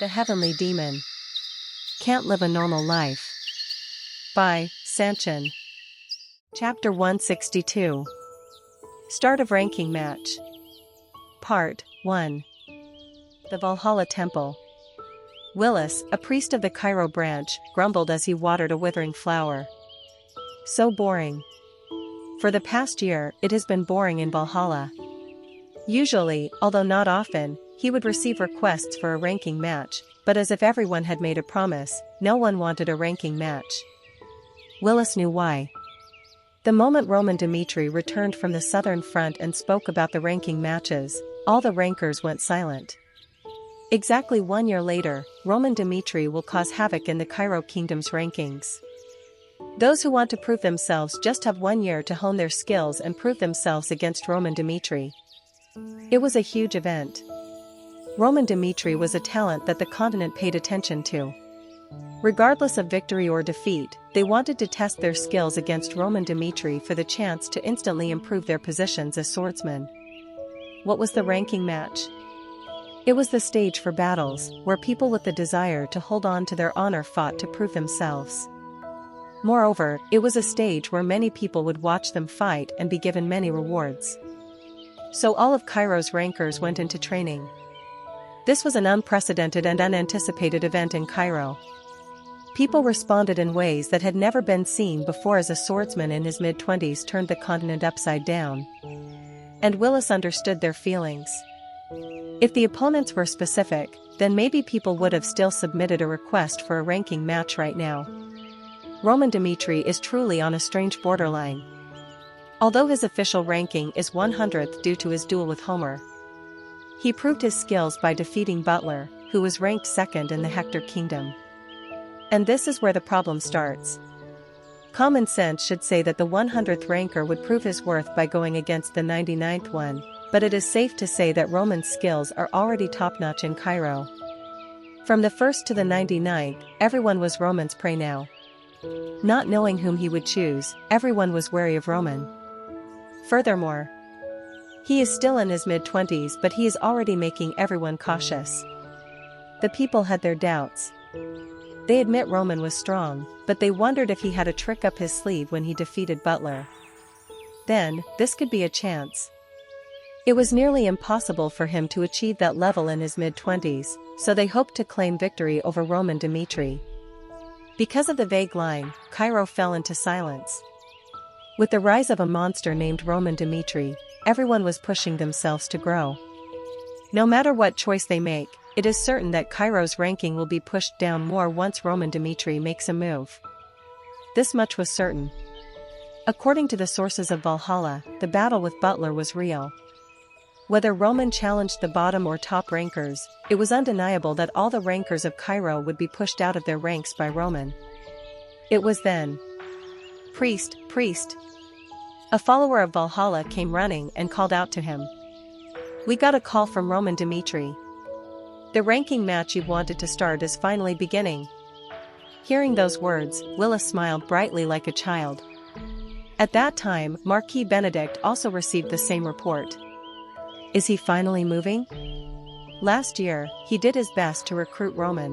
The Heavenly Demon. Can't Live a Normal Life. By Sanchin. Chapter 162. Start of Ranking Match. Part 1. The Valhalla Temple. Willis, a priest of the Cairo branch, grumbled as he watered a withering flower. So boring. For the past year, it has been boring in Valhalla. Usually, although not often, he would receive requests for a ranking match, but as if everyone had made a promise, no one wanted a ranking match. Willis knew why. The moment Roman Dmitri returned from the southern front and spoke about the ranking matches, all the rankers went silent. Exactly 1 year later, Roman Dmitri will cause havoc in the Cairo Kingdom's rankings. Those who want to prove themselves just have 1 year to hone their skills and prove themselves against Roman Dmitri. It was a huge event. Roman Dmitri was a talent that the continent paid attention to. Regardless of victory or defeat, they wanted to test their skills against Roman Dmitri for the chance to instantly improve their positions as swordsmen. What was the ranking match? It was the stage for battles, where people with the desire to hold on to their honor fought to prove themselves. Moreover, it was a stage where many people would watch them fight and be given many rewards. So all of Cairo's rankers went into training. This was an unprecedented and unanticipated event in Cairo. People responded in ways that had never been seen before as a swordsman in his mid-20s turned the continent upside down. And Willis understood their feelings. If the opponents were specific, then maybe people would have still submitted a request for a ranking match right now. Roman Dmitri is truly on a strange borderline. Although his official ranking is 100th due to his duel with Homer, he proved his skills by defeating Butler, who was ranked second in the Hector Kingdom. And this is where the problem starts. Common sense should say that the 100th ranker would prove his worth by going against the 99th one, but it is safe to say that Roman's skills are already top-notch in Cairo. From the 1st to the 99th, everyone was Roman's prey now. Not knowing whom he would choose, everyone was wary of Roman. Furthermore, he is still in his mid-20s, but he is already making everyone cautious. The people had their doubts. They admit Roman was strong, but they wondered if he had a trick up his sleeve when he defeated Butler. Then, this could be a chance. It was nearly impossible for him to achieve that level in his mid-20s, so they hoped to claim victory over Roman Dmitri. Because of the vague line, Cairo fell into silence. With the rise of a monster named Roman Dmitri, everyone was pushing themselves to grow. No matter what choice they make, it is certain that Cairo's ranking will be pushed down more once Roman Dmitri makes a move. This much was certain. According to the sources of Valhalla, the battle with Butler was real. Whether Roman challenged the bottom or top rankers, it was undeniable that all the rankers of Cairo would be pushed out of their ranks by Roman. It was then. Priest, priest. A follower of Valhalla came running and called out to him. We got a call from Roman Dmitri. The ranking match you wanted to start is finally beginning. Hearing those words, Willis smiled brightly like a child. At that time, Marquis Benedict also received the same report. Is he finally moving? Last year, he did his best to recruit Roman.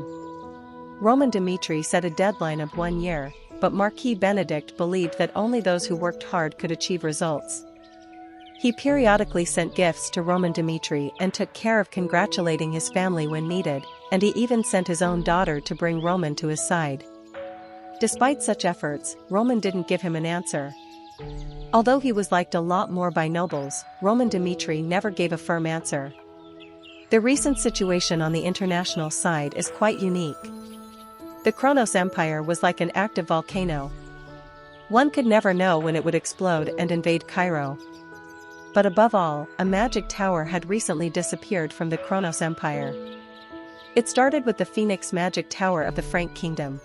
Roman Dmitri set a deadline of 1 year, but Marquis Benedict believed that only those who worked hard could achieve results. He periodically sent gifts to Roman Dmitri and took care of congratulating his family when needed, and he even sent his own daughter to bring Roman to his side. Despite such efforts, Roman didn't give him an answer. Although he was liked a lot more by nobles, Roman Dmitri never gave a firm answer. The recent situation on the international side is quite unique. The Kronos Empire was like an active volcano. One could never know when it would explode and invade Cairo. But above all, a magic tower had recently disappeared from the Kronos Empire. It started with the Phoenix Magic Tower of the Frank Kingdom.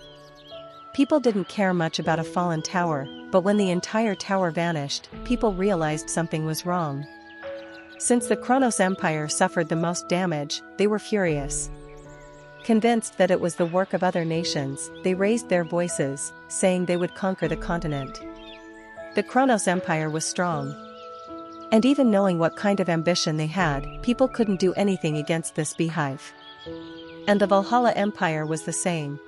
People didn't care much about a fallen tower, but when the entire tower vanished, people realized something was wrong. Since the Kronos Empire suffered the most damage, they were furious. Convinced that it was the work of other nations, they raised their voices, saying they would conquer the continent. The Kronos Empire was strong. And even knowing what kind of ambition they had, people couldn't do anything against this beehive. And the Valhalla Empire was the same.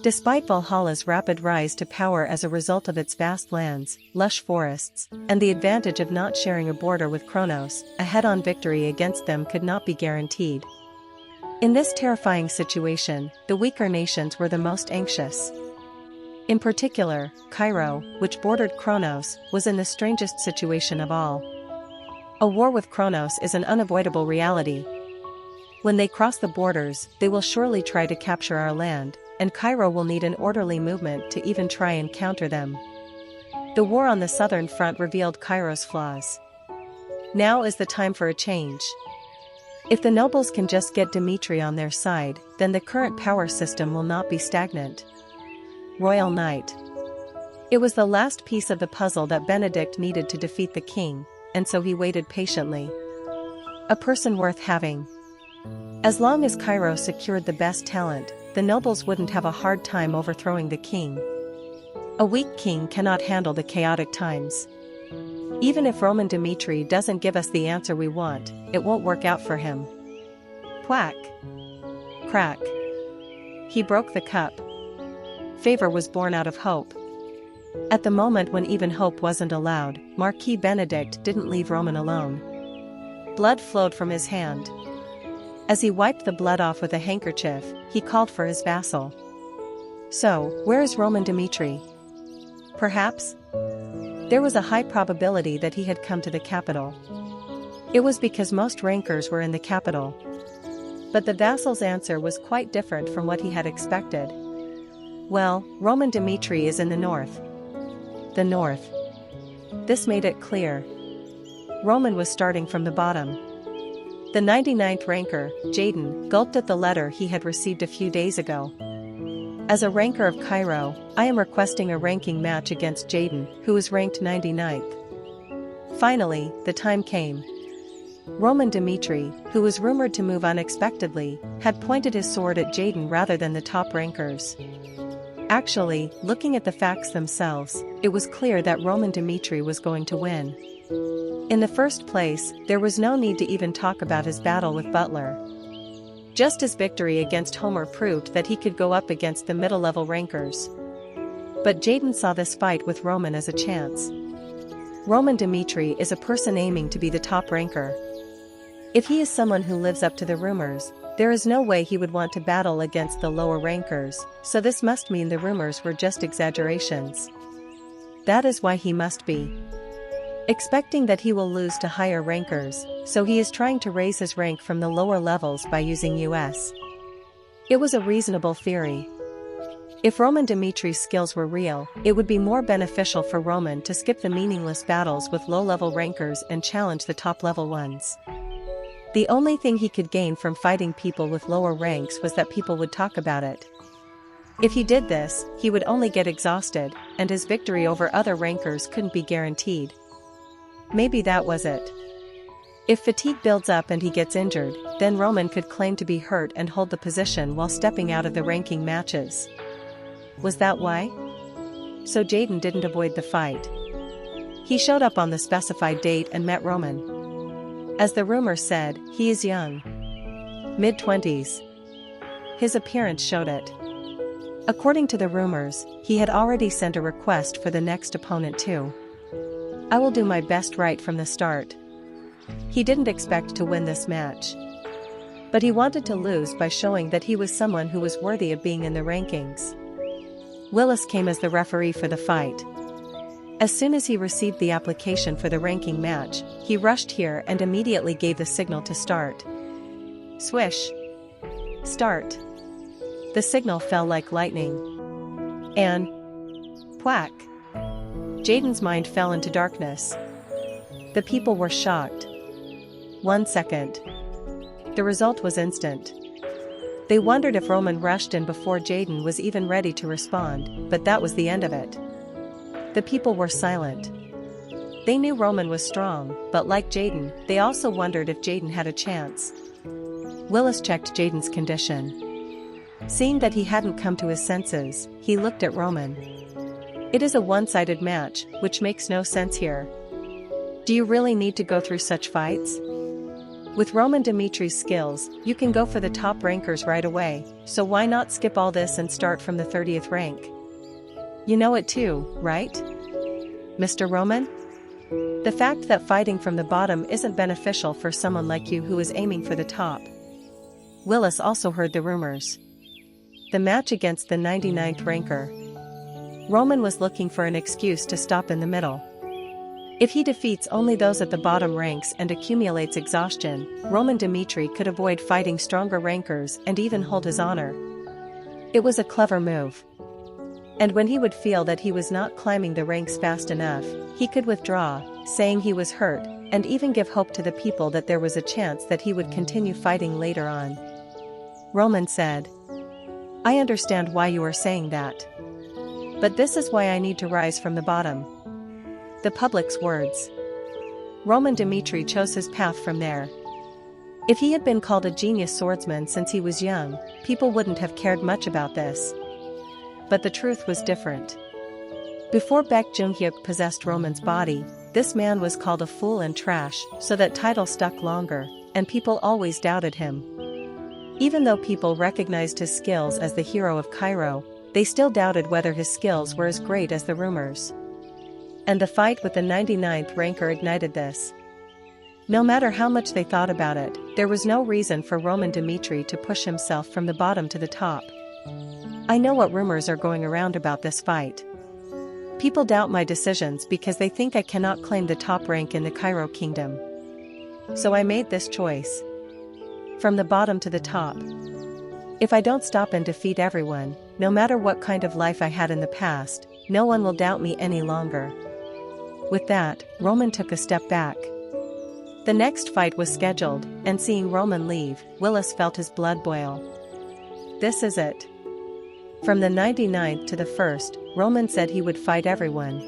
Despite Valhalla's rapid rise to power as a result of its vast lands, lush forests, and the advantage of not sharing a border with Kronos, a head-on victory against them could not be guaranteed. In this terrifying situation, the weaker nations were the most anxious. In particular, Cairo, which bordered Kronos, was in the strangest situation of all. A war with Kronos is an unavoidable reality. When they cross the borders, they will surely try to capture our land, and Cairo will need an orderly movement to even try and counter them. The war on the southern front revealed Cairo's flaws. Now is the time for a change. If the nobles can just get Dmitry on their side, then the current power system will not be stagnant. Royal Knight. It was the last piece of the puzzle that Benedict needed to defeat the king, and so he waited patiently. A person worth having. As long as Cairo secured the best talent, the nobles wouldn't have a hard time overthrowing the king. A weak king cannot handle the chaotic times. Even if Roman Dmitry doesn't give us the answer we want, it won't work out for him. Quack. Crack. He broke the cup. Favor was born out of hope. At the moment when even hope wasn't allowed, Marquis Benedict didn't leave Roman alone. Blood flowed from his hand. As he wiped the blood off with a handkerchief, he called for his vassal. So, where is Roman Dmitry? Perhaps? There was a high probability that he had come to the capital. It was because most rankers were in the capital. But the vassal's answer was quite different from what he had expected. Well, Roman Dmitry is in the north. The north. This made it clear. Roman was starting from the bottom. The 99th ranker, Jaden, gulped at the letter he had received a few days ago. As a ranker of Cairo, I am requesting a ranking match against Jaden, who is ranked 99th. Finally, the time came. Roman Dmitry, who was rumored to move unexpectedly, had pointed his sword at Jaden rather than the top rankers. Actually, looking at the facts themselves, it was clear that Roman Dmitry was going to win. In the first place, there was no need to even talk about his battle with Butler. Just his victory against Homer proved that he could go up against the middle-level rankers. But Jaden saw this fight with Roman as a chance. Roman Dmitry is a person aiming to be the top ranker. If he is someone who lives up to the rumors, there is no way he would want to battle against the lower rankers, so this must mean the rumors were just exaggerations. That is why he must be expecting that he will lose to higher rankers, so he is trying to raise his rank from the lower levels by using US. It was a reasonable theory. If Roman Dmitry's skills were real, it would be more beneficial for Roman to skip the meaningless battles with low-level rankers and challenge the top-level ones. The only thing he could gain from fighting people with lower ranks was that people would talk about it. If he did this, he would only get exhausted, and his victory over other rankers couldn't be guaranteed. Maybe that was it. If fatigue builds up and he gets injured, then Roman could claim to be hurt and hold the position while stepping out of the ranking matches. Was that why? So Jaden didn't avoid the fight. He showed up on the specified date and met Roman. As the rumor said, he is young. Mid-20s. His appearance showed it. According to the rumors, he had already sent a request for the next opponent too. I will do my best right from the start. He didn't expect to win this match. But he wanted to lose by showing that he was someone who was worthy of being in the rankings. Willis came as the referee for the fight. As soon as he received the application for the ranking match, he rushed here and immediately gave the signal to start. Swish. Start. The signal fell like lightning. And whack. Jaden's mind fell into darkness. The people were shocked. 1 second. The result was instant. They wondered if Roman rushed in before Jaden was even ready to respond, but that was the end of it. The people were silent. They knew Roman was strong, but like Jaden, they also wondered if Jaden had a chance. Willis checked Jaden's condition. Seeing that he hadn't come to his senses, he looked at Roman. It is a one-sided match, which makes no sense here. Do you really need to go through such fights? With Roman Dimitri's skills, you can go for the top rankers right away, so why not skip all this and start from the 30th rank? You know it too, right? Mr. Roman? The fact that fighting from the bottom isn't beneficial for someone like you who is aiming for the top. Willis also heard the rumors. The match against the 99th ranker. Roman was looking for an excuse to stop in the middle. If he defeats only those at the bottom ranks and accumulates exhaustion, Roman Dimitri could avoid fighting stronger rankers and even hold his honor. It was a clever move. And when he would feel that he was not climbing the ranks fast enough, he could withdraw, saying he was hurt, and even give hope to the people that there was a chance that he would continue fighting later on. Roman said, "I understand why you are saying that. But this is why I need to rise from the bottom." The public's words. Roman Dimitri chose his path from there. If he had been called a genius swordsman since he was young, people wouldn't have cared much about this. But the truth was different. Before Baek Jung-hyuk possessed Roman's body, this man was called a fool and trash, so that title stuck longer, and people always doubted him. Even though people recognized his skills as the hero of Cairo, they still doubted whether his skills were as great as the rumors. And the fight with the 99th ranker ignited this. No matter how much they thought about it, there was no reason for Roman Dimitri to push himself from the bottom to the top. I know what rumors are going around about this fight. People doubt my decisions because they think I cannot claim the top rank in the Cairo kingdom. So I made this choice. From the bottom to the top. If I don't stop and defeat everyone, no matter what kind of life I had in the past, no one will doubt me any longer. With that, Roman took a step back. The next fight was scheduled, and seeing Roman leave, Willis felt his blood boil. This is it. From the 99th to the 1st, Roman said he would fight everyone.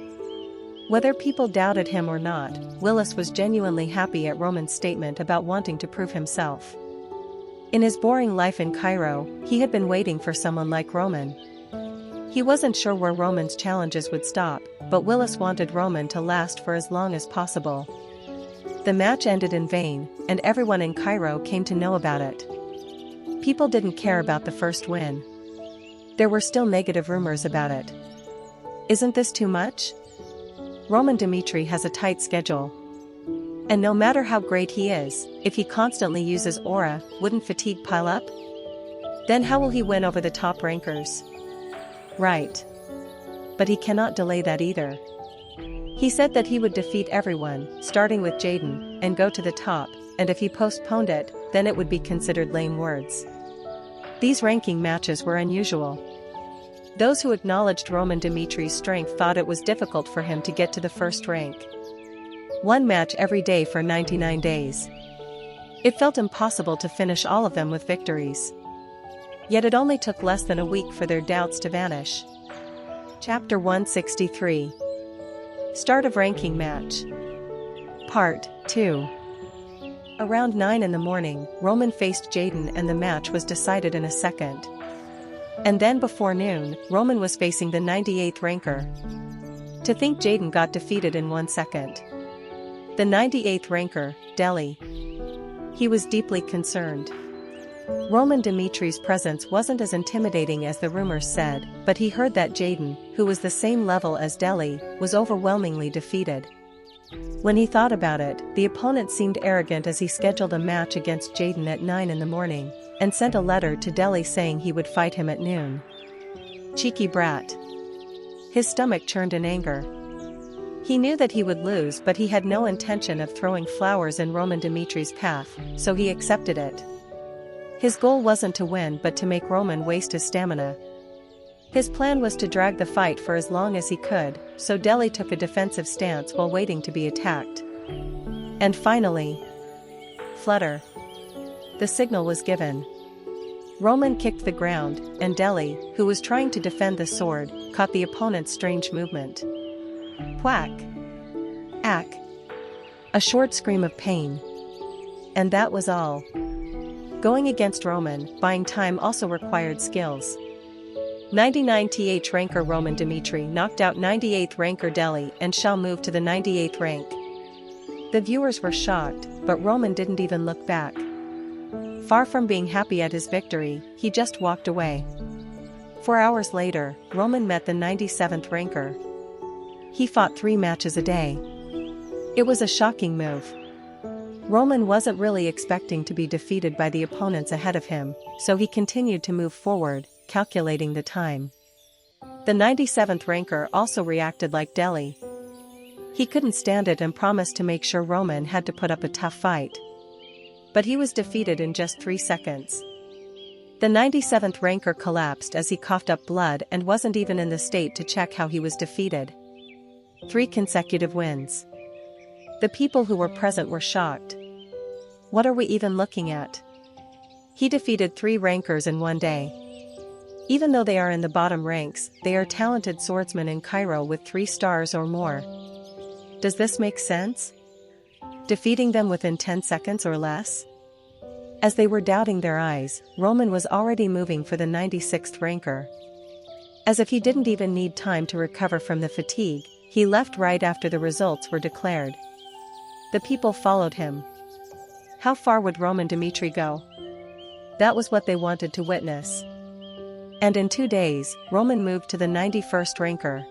Whether people doubted him or not, Willis was genuinely happy at Roman's statement about wanting to prove himself. In his boring life in Cairo, he had been waiting for someone like Roman. He wasn't sure where Roman's challenges would stop, but Willis wanted Roman to last for as long as possible. The match ended in vain, and everyone in Cairo came to know about it. People didn't care about the first win. There were still negative rumors about it. Isn't this too much? Roman Dimitri has a tight schedule. And no matter how great he is, if he constantly uses aura, wouldn't fatigue pile up? Then how will he win over the top rankers? Right. But he cannot delay that either. He said that he would defeat everyone, starting with Jaden, and go to the top, and if he postponed it, then it would be considered lame words. These ranking matches were unusual. Those who acknowledged Roman Dimitri's strength thought it was difficult for him to get to the first rank. One match every day for 99 days. It felt impossible to finish all of them with victories. Yet it only took less than a week for their doubts to vanish. Chapter 163. Start of ranking match. Part 2. Around 9 in the morning, Roman faced Jaden and the match was decided in a second. And then before noon, Roman was facing the 98th ranker. To think Jaden got defeated in 1 second. The 98th ranker, Delhi. He was deeply concerned. Roman Dimitri's presence wasn't as intimidating as the rumors said, but he heard that Jaden, who was the same level as Delhi, was overwhelmingly defeated. When he thought about it, the opponent seemed arrogant as he scheduled a match against Jaden at 9 in the morning, and sent a letter to Delhi saying he would fight him at noon. Cheeky brat. His stomach churned in anger. He knew that he would lose, but he had no intention of throwing flowers in Roman Dimitri's path, so he accepted it. His goal wasn't to win but to make Roman waste his stamina. His plan was to drag the fight for as long as he could, so Delhi took a defensive stance while waiting to be attacked. And finally, flutter. The signal was given. Roman kicked the ground, and Delhi, who was trying to defend the sword, caught the opponent's strange movement. Whack! Ack! A short scream of pain. And that was all. Going against Roman, buying time also required skills. 99th ranker Roman Dimitri knocked out 98th ranker Delhi and shall move to the 98th rank. The viewers were shocked, but Roman didn't even look back. Far from being happy at his victory, he just walked away. 4 hours later, Roman met the 97th ranker. He fought 3 matches a day. It was a shocking move. Roman wasn't really expecting to be defeated by the opponents ahead of him, so he continued to move forward, calculating the time. The 97th ranker also reacted like Delhi. He couldn't stand it and promised to make sure Roman had to put up a tough fight. But he was defeated in just 3 seconds. The 97th ranker collapsed as he coughed up blood and wasn't even in the state to check how he was defeated. 3 consecutive wins. The people who were present were shocked. What are we even looking at? He defeated 3 rankers in one day. Even though they are in the bottom ranks, they are talented swordsmen in Cairo with 3 stars or more. Does this make sense? Defeating them within 10 seconds or less? As they were doubting their eyes, Roman was already moving for the 96th ranker. As if he didn't even need time to recover from the fatigue, he left right after the results were declared. The people followed him. How far would Roman Dmitri go? That was what they wanted to witness. And in 2 days, Roman moved to the 91st ranker.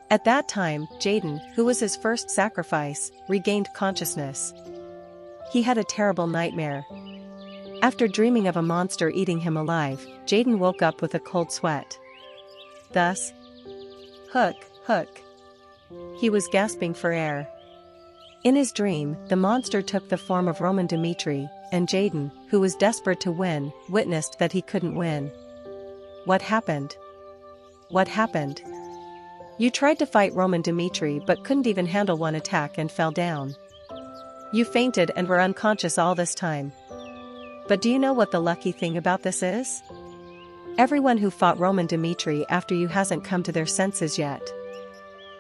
At that time, Jaden, who was his first sacrifice, regained consciousness. He had a terrible nightmare. After dreaming of a monster eating him alive, Jaden woke up with a cold sweat. Thus, Hook. He was gasping for air. In his dream, the monster took the form of Roman Dmitri, and Jaden, who was desperate to win, witnessed that he couldn't win. What happened? What happened? You tried to fight Roman Dmitri but couldn't even handle one attack and fell down. You fainted and were unconscious all this time. But do you know what the lucky thing about this is? Everyone who fought Roman Dmitri after you hasn't come to their senses yet.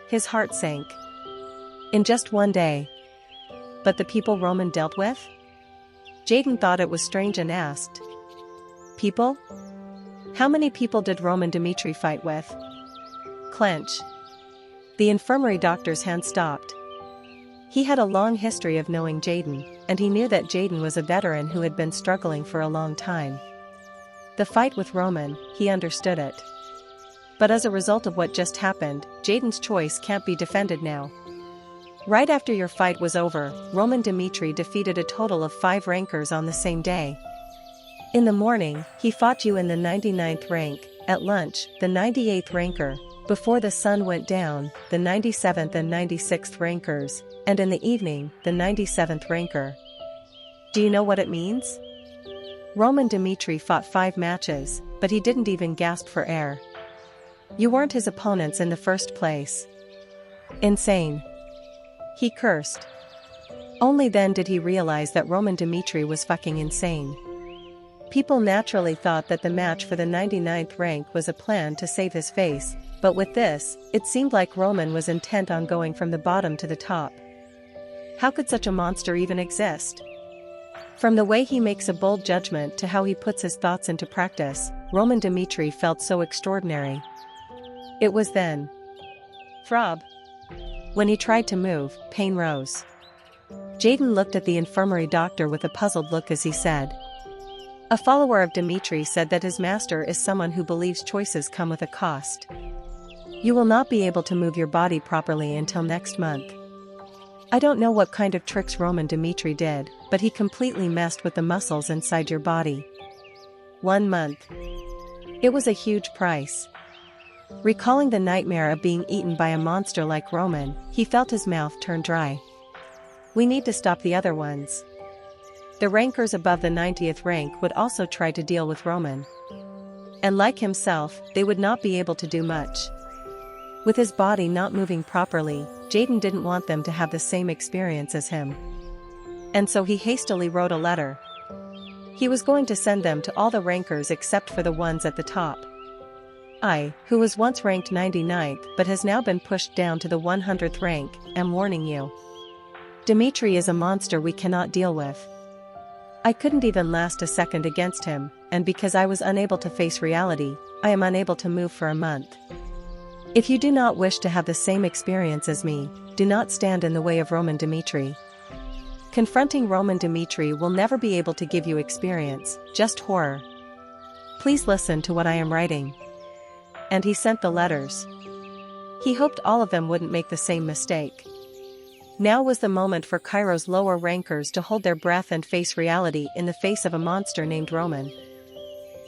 His heart sank. In just one day. But the people Roman dealt with? Jaden thought it was strange and asked. People? How many people did Roman Dmitri fight with? Clench. The infirmary doctor's hand stopped. He had a long history of knowing Jaden, and he knew that Jaden was a veteran who had been struggling for a long time. The fight with Roman, he understood it. But as a result of what just happened, Jaden's choice can't be defended now. Right after your fight was over, Roman Dmitri defeated a total of 5 rankers on the same day. In the morning, he fought you in the 99th rank, at lunch, the 98th ranker, before the sun went down, the 97th and 96th rankers, and in the evening, the 97th ranker. Do you know what it means? Roman Dmitri fought 5 matches, but he didn't even gasp for air. You weren't his opponents in the first place. Insane. He cursed. Only then did he realize that Roman Dmitri was fucking insane. People naturally thought that the match for the 99th rank was a plan to save his face, but with this, it seemed like Roman was intent on going from the bottom to the top. How could such a monster even exist? From the way he makes a bold judgment to how he puts his thoughts into practice, Roman Dmitri felt so extraordinary. It was then. Throb. When he tried to move, pain rose. Jaden looked at the infirmary doctor with a puzzled look as he said. A follower of Dmitri said that his master is someone who believes choices come with a cost. You will not be able to move your body properly until next month. I don't know what kind of tricks Roman Dmitri did, but he completely messed with the muscles inside your body. 1 month. It was a huge price. Recalling the nightmare of being eaten by a monster like Roman, he felt his mouth turn dry. We need to stop the other ones. The rankers above the 90th rank would also try to deal with Roman. And like himself, they would not be able to do much. With his body not moving properly, Jaden didn't want them to have the same experience as him. And so he hastily wrote a letter. He was going to send them to all the rankers except for the ones at the top. I, who was once ranked 99th but has now been pushed down to the 100th rank, am warning you. Dmitri is a monster we cannot deal with. I couldn't even last a second against him, and because I was unable to face reality, I am unable to move for a month. If you do not wish to have the same experience as me, do not stand in the way of Roman Dmitri. Confronting Roman Dmitri will never be able to give you experience, just horror. Please listen to what I am writing. And he sent the letters. He hoped all of them wouldn't make the same mistake. Now was the moment for Cairo's lower rankers to hold their breath and face reality in the face of a monster named Roman.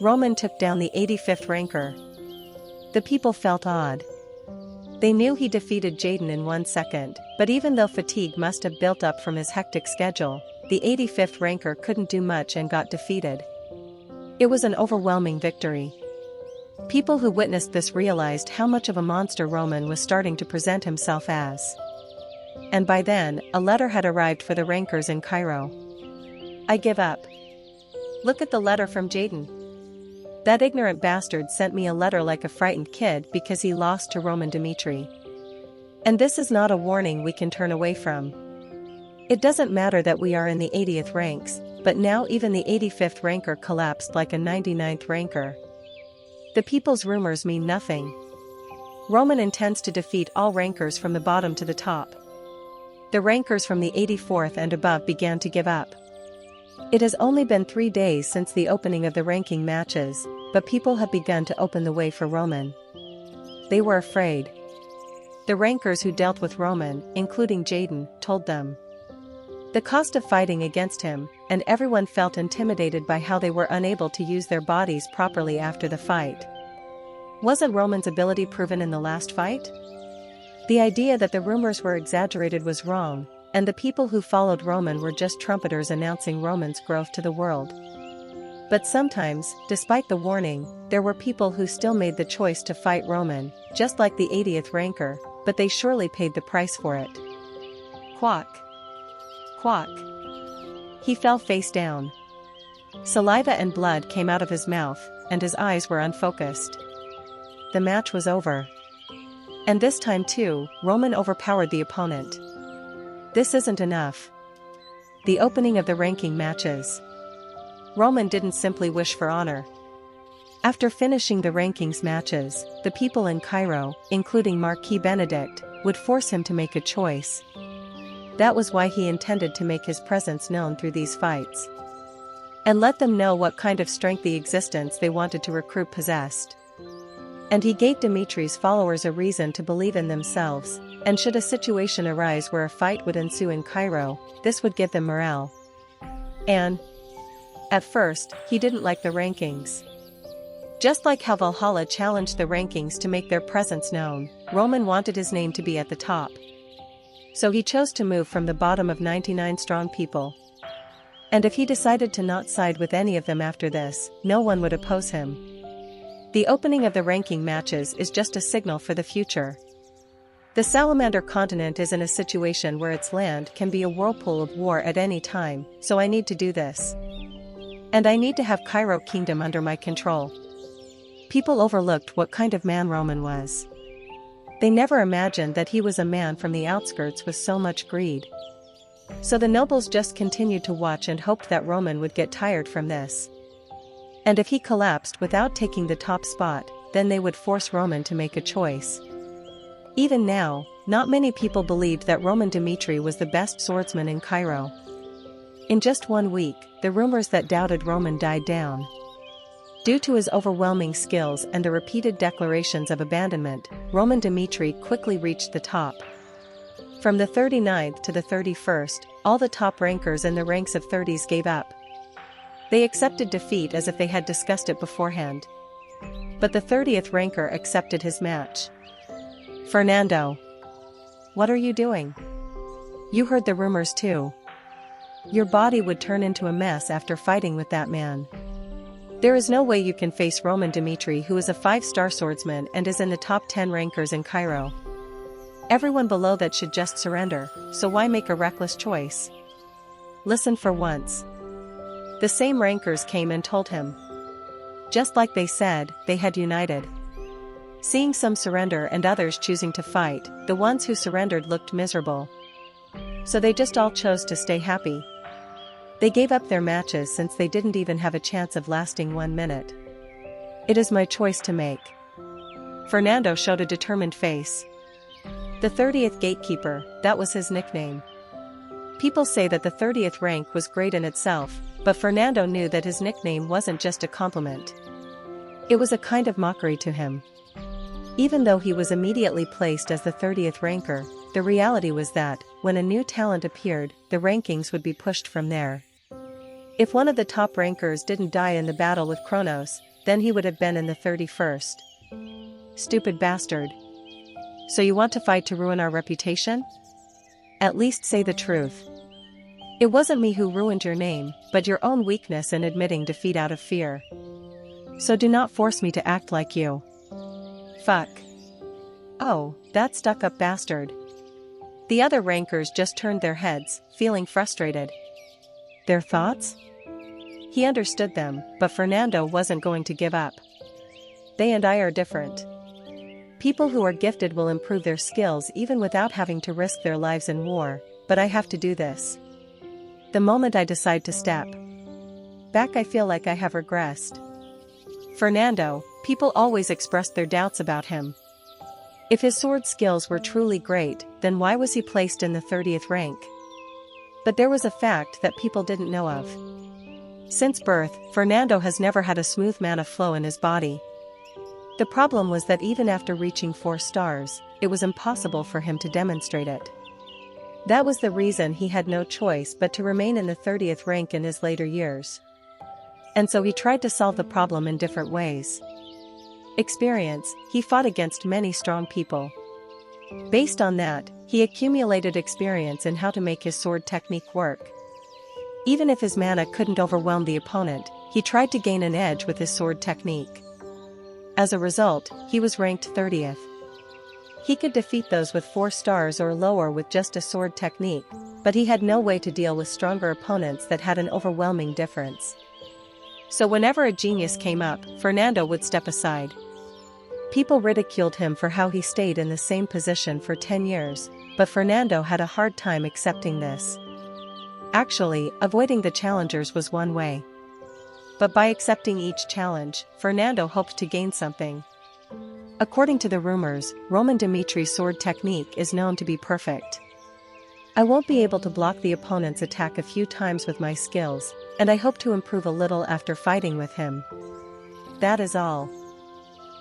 Roman took down the 85th ranker. The people felt awed. They knew he defeated Jaden in 1 second, but even though fatigue must have built up from his hectic schedule, the 85th ranker couldn't do much and got defeated. It was an overwhelming victory. People who witnessed this realized how much of a monster Roman was starting to present himself as. And by then, a letter had arrived for the rankers in Cairo. I give up. Look at the letter from Jaden. That ignorant bastard sent me a letter like a frightened kid because he lost to Roman Dmitri. And this is not a warning we can turn away from. It doesn't matter that we are in the 80th ranks, but now even the 85th ranker collapsed like a 99th ranker. The people's rumors mean nothing. Roman intends to defeat all rankers from the bottom to the top. The rankers from the 84th and above began to give up. It has only been 3 days since the opening of the ranking matches, but people have begun to open the way for Roman. They were afraid. The rankers who dealt with Roman, including Jaden, told them the cost of fighting against him, and everyone felt intimidated by how they were unable to use their bodies properly after the fight. Wasn't Roman's ability proven in the last fight? The idea that the rumors were exaggerated was wrong, and the people who followed Roman were just trumpeters announcing Roman's growth to the world. But sometimes, despite the warning, there were people who still made the choice to fight Roman, just like the 80th ranker, but they surely paid the price for it. Quack. Quack. He fell face down. Saliva and blood came out of his mouth, and his eyes were unfocused. The match was over. And this time too, Roman overpowered the opponent. This isn't enough. The opening of the ranking matches. Roman didn't simply wish for honor. After finishing the rankings matches, the people in Cairo, including Marquis Benedict, would force him to make a choice. That was why he intended to make his presence known through these fights. And let them know what kind of strength the existence they wanted to recruit possessed. And he gave Dimitri's followers a reason to believe in themselves, and should a situation arise where a fight would ensue in Cairo, this would give them morale. And at first, he didn't like the rankings. Just like how Valhalla challenged the rankings to make their presence known, Roman wanted his name to be at the top. So he chose to move from the bottom of 99 strong people. And if he decided to not side with any of them after this, no one would oppose him. The opening of the ranking matches is just a signal for the future. The Salamander continent is in a situation where its land can be a whirlpool of war at any time, so I need to do this. And I need to have Cairo Kingdom under my control. People overlooked what kind of man Roman was. They never imagined that he was a man from the outskirts with so much greed. So the nobles just continued to watch and hoped that Roman would get tired from this. And if he collapsed without taking the top spot, then they would force Roman to make a choice. Even now, not many people believed that Roman Dmitri was the best swordsman in Cairo. In just 1 week, the rumors that doubted Roman died down. Due to his overwhelming skills and the repeated declarations of abandonment, Roman Dmitri quickly reached the top. From the 39th to the 31st, all the top rankers in the ranks of 30s gave up. They accepted defeat as if they had discussed it beforehand. But the 30th ranker accepted his match. Fernando. What are you doing? You heard the rumors too. Your body would turn into a mess after fighting with that man. There is no way you can face Roman Dmitri, who is a 5-star swordsman and is in the top 10 rankers in Cairo. Everyone below that should just surrender, so why make a reckless choice? Listen for once. The same rankers came and told him. Just like they said, they had united. Seeing some surrender and others choosing to fight, the ones who surrendered looked miserable. So they just all chose to stay happy. They gave up their matches since they didn't even have a chance of lasting 1 minute. It is my choice to make. Fernando showed a determined face. The 30th gatekeeper, that was his nickname. People say that the 30th rank was great in itself, but Fernando knew that his nickname wasn't just a compliment. It was a kind of mockery to him. Even though he was immediately placed as the 30th ranker, the reality was that, when a new talent appeared, the rankings would be pushed from there. If one of the top rankers didn't die in the battle with Kronos, then he would have been in the 31st. Stupid bastard. So you want to fight to ruin our reputation? At least say the truth. It wasn't me who ruined your name, but your own weakness in admitting defeat out of fear. So do not force me to act like you. Fuck. Oh, that stuck-up bastard. The other rankers just turned their heads, feeling frustrated. Their thoughts? He understood them, but Fernando wasn't going to give up. They and I are different. People who are gifted will improve their skills even without having to risk their lives in war, but I have to do this. The moment I decide to step back, I feel like I have regressed. Fernando, people always expressed their doubts about him. If his sword skills were truly great, then why was he placed in the 30th rank? But there was a fact that people didn't know of. Since birth, Fernando has never had a smooth mana flow in his body. The problem was that even after reaching 4 stars, it was impossible for him to demonstrate it. That was the reason he had no choice but to remain in the 30th rank in his later years. And so he tried to solve the problem in different ways. Experience, he fought against many strong people. Based on that, he accumulated experience in how to make his sword technique work. Even if his mana couldn't overwhelm the opponent, he tried to gain an edge with his sword technique. As a result, he was ranked 30th. He could defeat those with 4 stars or lower with just a sword technique, but he had no way to deal with stronger opponents that had an overwhelming difference. So whenever a genius came up, Fernando would step aside. People ridiculed him for how he stayed in the same position for 10 years, but Fernando had a hard time accepting this. Actually, avoiding the challengers was one way. But by accepting each challenge, Fernando hoped to gain something. According to the rumors, Roman Dimitri's sword technique is known to be perfect. I won't be able to block the opponent's attack a few times with my skills, and I hope to improve a little after fighting with him. That is all.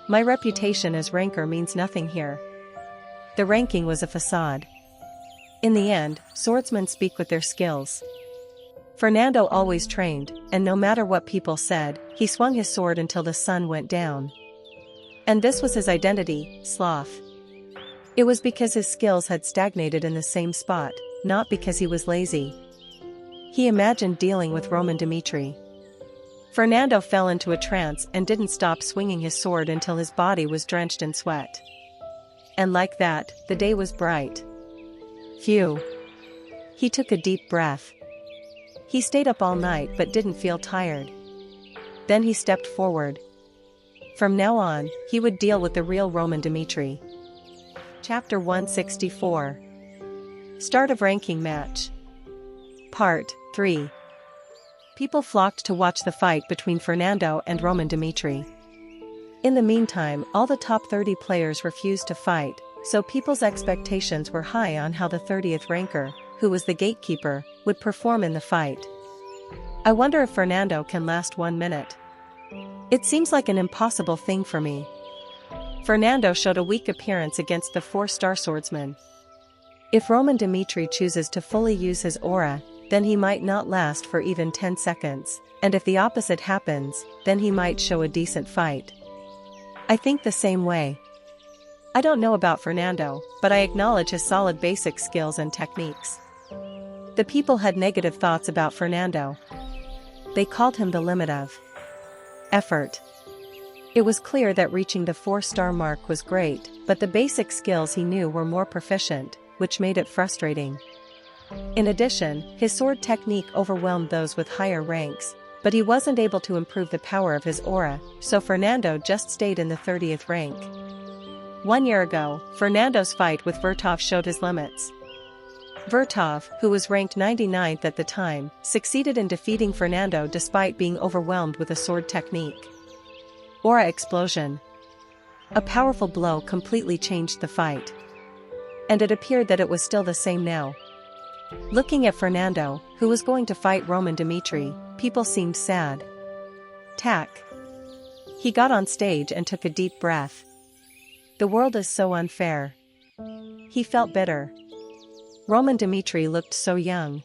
My reputation as ranker means nothing here. The ranking was a facade. In the end, swordsmen speak with their skills. Fernando always trained, and no matter what people said, he swung his sword until the sun went down. And this was his identity, sloth. It was because his skills had stagnated in the same spot, not because he was lazy. He imagined dealing with Roman Dimitri. Fernando fell into a trance and didn't stop swinging his sword until his body was drenched in sweat. And like that, the day was bright. Phew. He took a deep breath. He stayed up all night but didn't feel tired. Then he stepped forward. From now on, he would deal with the real Roman Dimitri. Chapter 164. Start of Ranking Match. Part 3. People flocked to watch the fight between Fernando and Roman Dimitri. In the meantime, all the top 30 players refused to fight, so people's expectations were high on how the 30th ranker, who was the gatekeeper, would perform in the fight. I wonder if Fernando can last 1 minute. It seems like an impossible thing for me. Fernando showed a weak appearance against the 4-star swordsman. If Roman Dimitri chooses to fully use his aura, then he might not last for even 10 seconds, and if the opposite happens, then he might show a decent fight. I think the same way. I don't know about Fernando, but I acknowledge his solid basic skills and techniques. The people had negative thoughts about Fernando. They called him the limit of effort. It was clear that reaching the 4-star mark was great, but the basic skills he knew were more proficient, which made it frustrating. In addition, his sword technique overwhelmed those with higher ranks, but he wasn't able to improve the power of his aura, so Fernando just stayed in the 30th rank. 1 year ago, Fernando's fight with Vertov showed his limits. Vertov, who was ranked 99th at the time, succeeded in defeating Fernando despite being overwhelmed with a sword technique. Aura explosion. A powerful blow completely changed the fight. And it appeared that it was still the same now. Looking at Fernando, who was going to fight Roman Dimitri, people seemed sad. Tack. He got on stage and took a deep breath. The world is so unfair. He felt bitter. Roman Dimitri looked so young.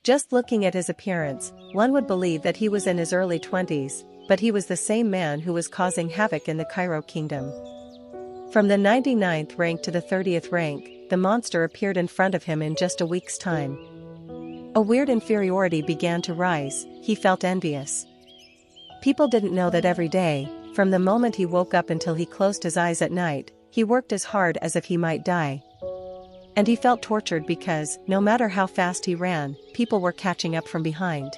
Just looking at his appearance, one would believe that he was in his early 20s, but he was the same man who was causing havoc in the Cairo kingdom. From the 99th rank to the 30th rank, the monster appeared in front of him in just a week's time. A weird inferiority began to rise. He felt envious. People didn't know that every day, from the moment he woke up until he closed his eyes at night, he worked as hard as if he might die. And he felt tortured because, no matter how fast he ran, people were catching up from behind.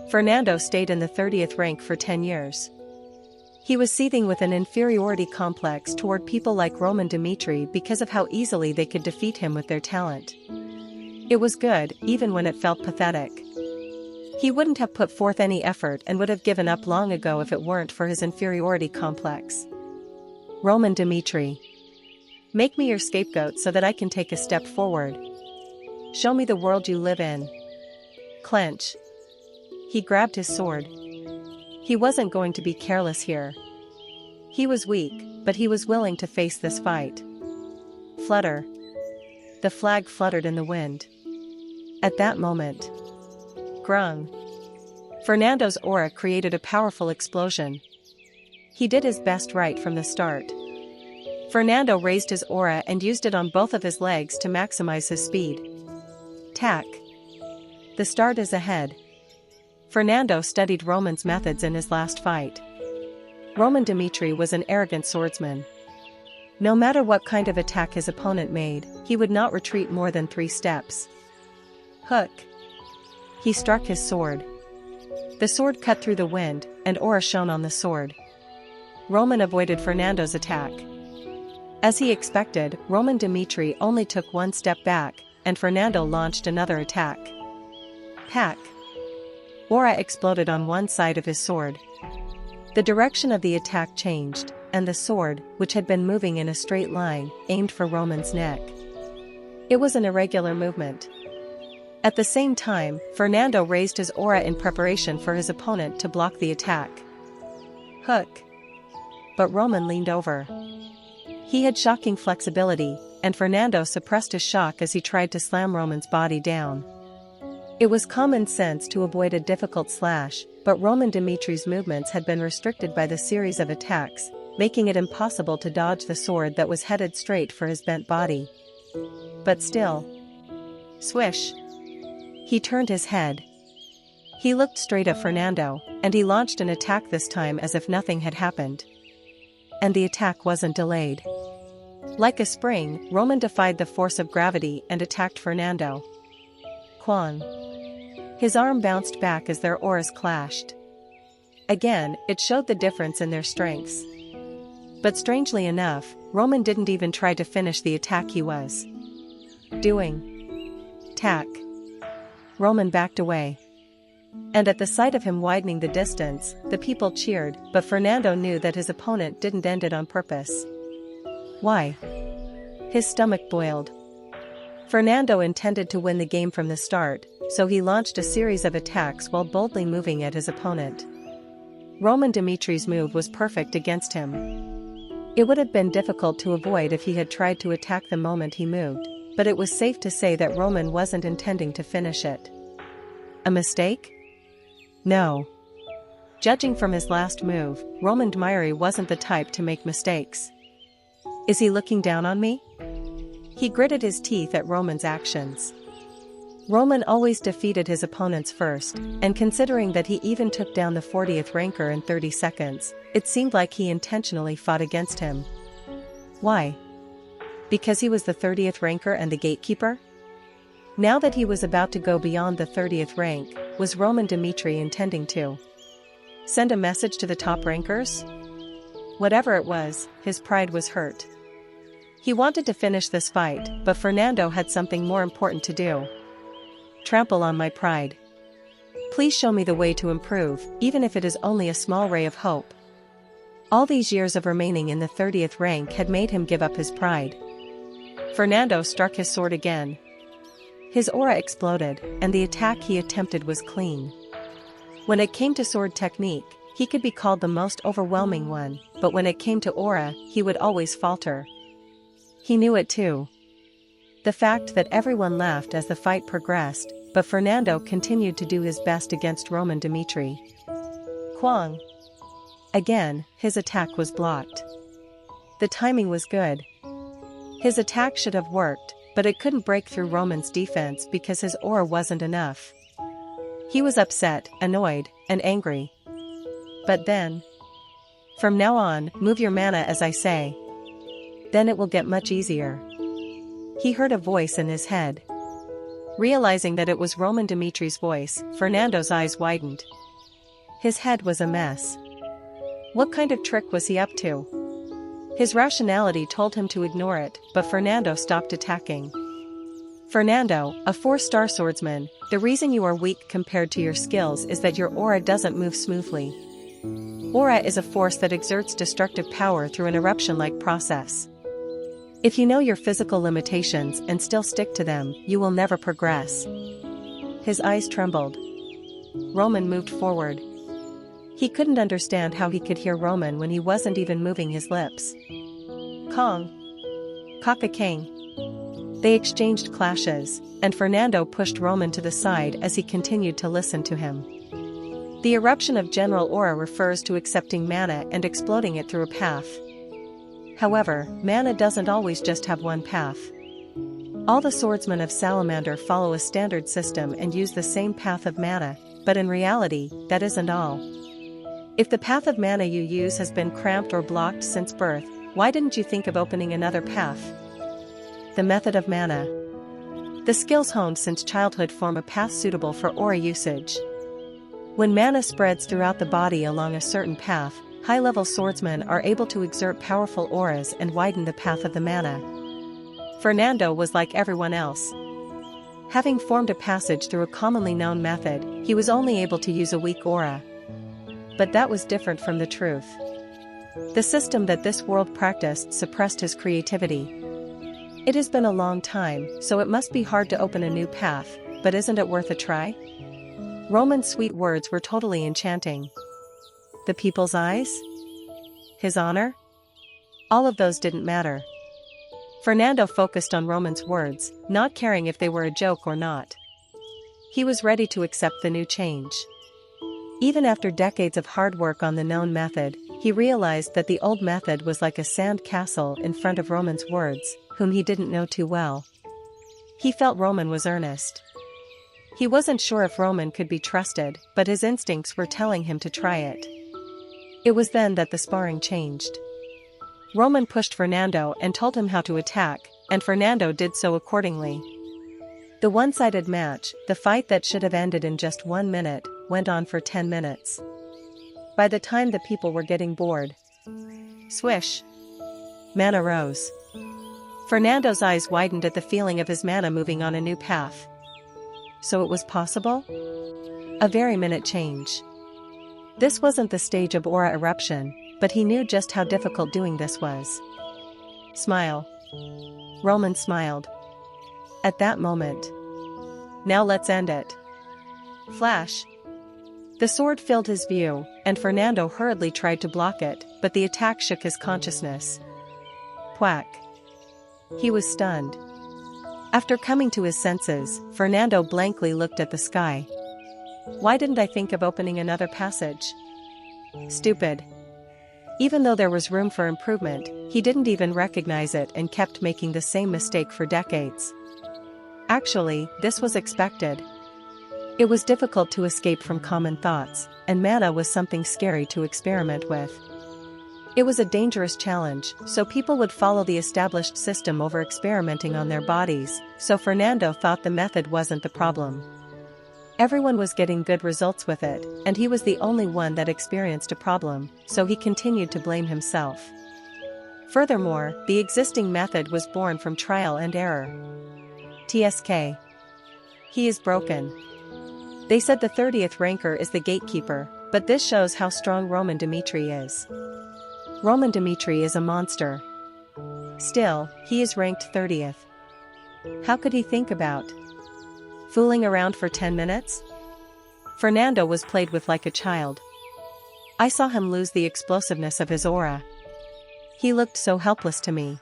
Fernando stayed in the 30th rank for 10 years. He was seething with an inferiority complex toward people like Roman Dimitri because of how easily they could defeat him with their talent. It was good, even when it felt pathetic. He wouldn't have put forth any effort and would have given up long ago if it weren't for his inferiority complex. Roman Dimitri. Make me your scapegoat so that I can take a step forward. Show me the world you live in. Clench. He grabbed his sword. He wasn't going to be careless here. He was weak, but he was willing to face this fight. Flutter. The flag fluttered in the wind. At that moment. Grung. Fernando's aura created a powerful explosion. He did his best right from the start. Fernando raised his aura and used it on both of his legs to maximize his speed. Tack. The start is ahead. Fernando studied Roman's methods in his last fight. Roman Dimitri was an arrogant swordsman. No matter what kind of attack his opponent made, he would not retreat more than 3 steps. Hook. He struck his sword. The sword cut through the wind, and aura shone on the sword. Roman avoided Fernando's attack. As he expected, Roman Dimitri only took 1 step back, and Fernando launched another attack. Pack. Aura exploded on one side of his sword. The direction of the attack changed, and the sword, which had been moving in a straight line, aimed for Roman's neck. It was an irregular movement. At the same time, Fernando raised his aura in preparation for his opponent to block the attack. Hook. But Roman leaned over. He had shocking flexibility, and Fernando suppressed his shock as he tried to slam Roman's body down. It was common sense to avoid a difficult slash, but Roman Dimitri's movements had been restricted by the series of attacks, making it impossible to dodge the sword that was headed straight for his bent body. But still. Swish. He turned his head. He looked straight at Fernando, and he launched an attack this time as if nothing had happened. And the attack wasn't delayed. Like a spring, Roman defied the force of gravity and attacked Fernando. Quan. His arm bounced back as their auras clashed. Again, it showed the difference in their strengths. But strangely enough, Roman didn't even try to finish the attack he was doing. Tack. Roman backed away. And at the sight of him widening the distance, the people cheered, but Fernando knew that his opponent didn't end it on purpose. Why? His stomach boiled. Fernando intended to win the game from the start, so he launched a series of attacks while boldly moving at his opponent. Roman Dimitri's move was perfect against him. It would have been difficult to avoid if he had tried to attack the moment he moved, but it was safe to say that Roman wasn't intending to finish it. A mistake? No. Judging from his last move, Roman Dimitri wasn't the type to make mistakes. Is he looking down on me? He gritted his teeth at Roman's actions. Roman always defeated his opponents first, and considering that he even took down the 40th ranker in 30 seconds, it seemed like he intentionally fought against him. Why? Because he was the 30th ranker and the gatekeeper? Now that he was about to go beyond the 30th rank, was Roman Dimitri intending to send a message to the top rankers? Whatever it was, his pride was hurt. He wanted to finish this fight, but Fernando had something more important to do. Trample on my pride. Please show me the way to improve, even if it is only a small ray of hope. All these years of remaining in the 30th rank had made him give up his pride. Fernando struck his sword again. His aura exploded, and the attack he attempted was clean. When it came to sword technique, he could be called the most overwhelming one, but when it came to aura, he would always falter. He knew it too. The fact that everyone laughed as the fight progressed, but Fernando continued to do his best against Roman Dimitri. Kwang. Again, his attack was blocked. The timing was good. His attack should have worked, but it couldn't break through Roman's defense because his aura wasn't enough. He was upset, annoyed, and angry. But then, "From now on, move your mana as I say. Then it will get much easier." He heard a voice in his head. Realizing that it was Roman Dimitri's voice, Fernando's eyes widened. His head was a mess. What kind of trick was he up to? His rationality told him to ignore it, but Fernando stopped attacking. "Fernando, a 4-star swordsman, the reason you are weak compared to your skills is that your aura doesn't move smoothly. Aura is a force that exerts destructive power through an eruption-like process. If you know your physical limitations and still stick to them, you will never progress." His eyes trembled. Roman moved forward. He couldn't understand how he could hear Roman when he wasn't even moving his lips. "Kong. Kaka-King." They exchanged clashes, and Fernando pushed Roman to the side as he continued to listen to him. The eruption of general aura refers to accepting mana and exploding it through a path. However, mana doesn't always just have one path. All the swordsmen of Salamander follow a standard system and use the same path of mana, but in reality, that isn't all. If the path of mana you use has been cramped or blocked since birth, why didn't you think of opening another path? The method of mana. The skills honed since childhood form a path suitable for aura usage. When mana spreads throughout the body along a certain path, high-level swordsmen are able to exert powerful auras and widen the path of the mana. Fernando was like everyone else. Having formed a passage through a commonly known method, he was only able to use a weak aura. But that was different from the truth. The system that this world practiced suppressed his creativity. It has been a long time, so it must be hard to open a new path, but isn't it worth a try? Roman's sweet words were totally enchanting. The people's eyes? His honor? All of those didn't matter. Fernando focused on Roman's words, not caring if they were a joke or not. He was ready to accept the new change. Even after decades of hard work on the known method, he realized that the old method was like a sand castle in front of Roman's words, whom he didn't know too well. He felt Roman was earnest. He wasn't sure if Roman could be trusted, but his instincts were telling him to try it. It was then that the sparring changed. Roman pushed Fernando and told him how to attack, and Fernando did so accordingly. The one-sided match, the fight that should have ended in just 1 minute, went on for 10 minutes. By the time the people were getting bored, swish! Mana rose. Fernando's eyes widened at the feeling of his mana moving on a new path. So it was possible? A very minute change. This wasn't the stage of aura eruption, but he knew just how difficult doing this was. Smile. Roman smiled. At that moment. Now let's end it. Flash. The sword filled his view, and Fernando hurriedly tried to block it, but the attack shook his consciousness. Whack. He was stunned. After coming to his senses, Fernando blankly looked at the sky. Why didn't I think of opening another passage? Stupid. Even though there was room for improvement, he didn't even recognize it and kept making the same mistake for decades. Actually, this was expected. It was difficult to escape from common thoughts, and mana was something scary to experiment with. It was a dangerous challenge, so people would follow the established system over experimenting on their bodies, so Fernando thought the method wasn't the problem. Everyone was getting good results with it, and he was the only one that experienced a problem, so he continued to blame himself. Furthermore, the existing method was born from trial and error. TSK. He is broken. They said the 30th ranker is the gatekeeper, but this shows how strong Roman Dimitri is. Roman Dimitri is a monster. Still, he is ranked 30th. How could he think about Fooling around for 10 minutes? Fernando was played with like a child. I saw him lose the explosiveness of his aura. He looked so helpless to me.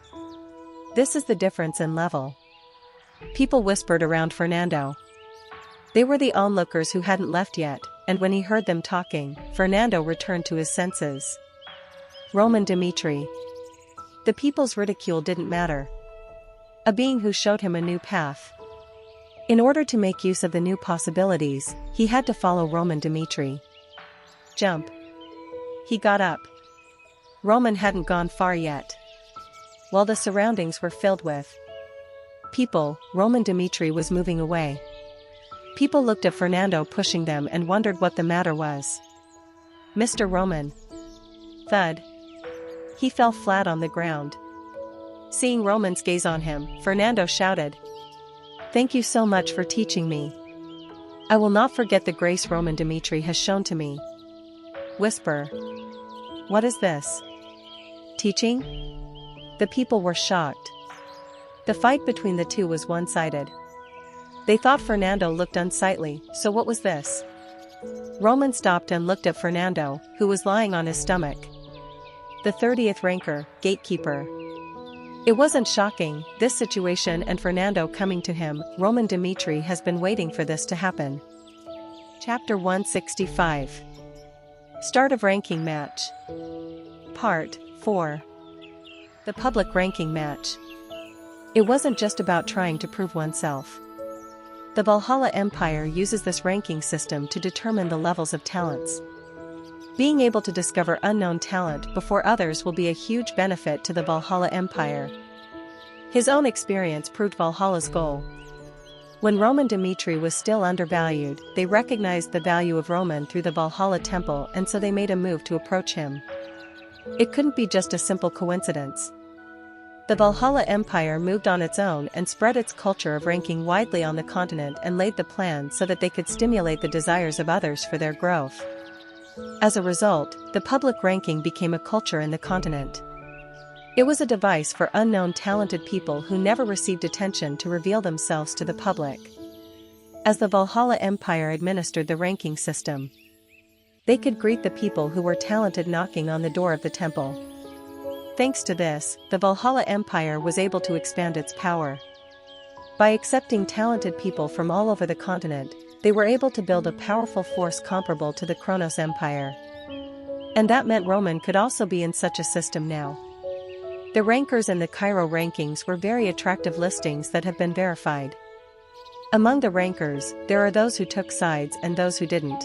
This is the difference in level. People whispered around Fernando. They were the onlookers who hadn't left yet, and when he heard them talking, Fernando returned to his senses. Roman Dimitri. The people's ridicule didn't matter. A being who showed him a new path. In order to make use of the new possibilities, he had to follow Roman Dimitri. Jump. He got up. Roman hadn't gone far yet. While the surroundings were filled with people, Roman Dimitri was moving away. People looked at Fernando pushing them and wondered what the matter was. Mr. Roman. Thud. He fell flat on the ground. Seeing Roman's gaze on him, Fernando shouted, "Thank you so much for teaching me. I will not forget the grace Roman Dimitri has shown to me." Whisper. What is this? Teaching? The people were shocked. The fight between the two was one-sided. They thought Fernando looked unsightly, so what was this? Roman stopped and looked at Fernando, who was lying on his stomach. The 30th ranker, gatekeeper. It wasn't shocking, this situation and Fernando coming to him. Roman Dimitri has been waiting for this to happen. Chapter 165. Start of ranking match. Part 4. The public ranking match. It wasn't just about trying to prove oneself. The Valhalla Empire uses this ranking system to determine the levels of talents. Being able to discover unknown talent before others will be a huge benefit to the Valhalla Empire. His own experience proved Valhalla's goal. When Roman Dimitri was still undervalued, they recognized the value of Roman through the Valhalla temple, and so they made a move to approach him. It couldn't be just a simple coincidence. The Valhalla Empire moved on its own and spread its culture of ranking widely on the continent and laid the plan so that they could stimulate the desires of others for their growth. As a result, the public ranking became a culture in the continent. It was a device for unknown talented people who never received attention to reveal themselves to the public. As the Valhalla Empire administered the ranking system, they could greet the people who were talented knocking on the door of the temple. Thanks to this, the Valhalla Empire was able to expand its power. By accepting talented people from all over the continent, they were able to build a powerful force comparable to the Kronos Empire. And that meant Roman could also be in such a system now. The rankers in the Cairo rankings were very attractive listings that have been verified. Among the rankers, there are those who took sides and those who didn't.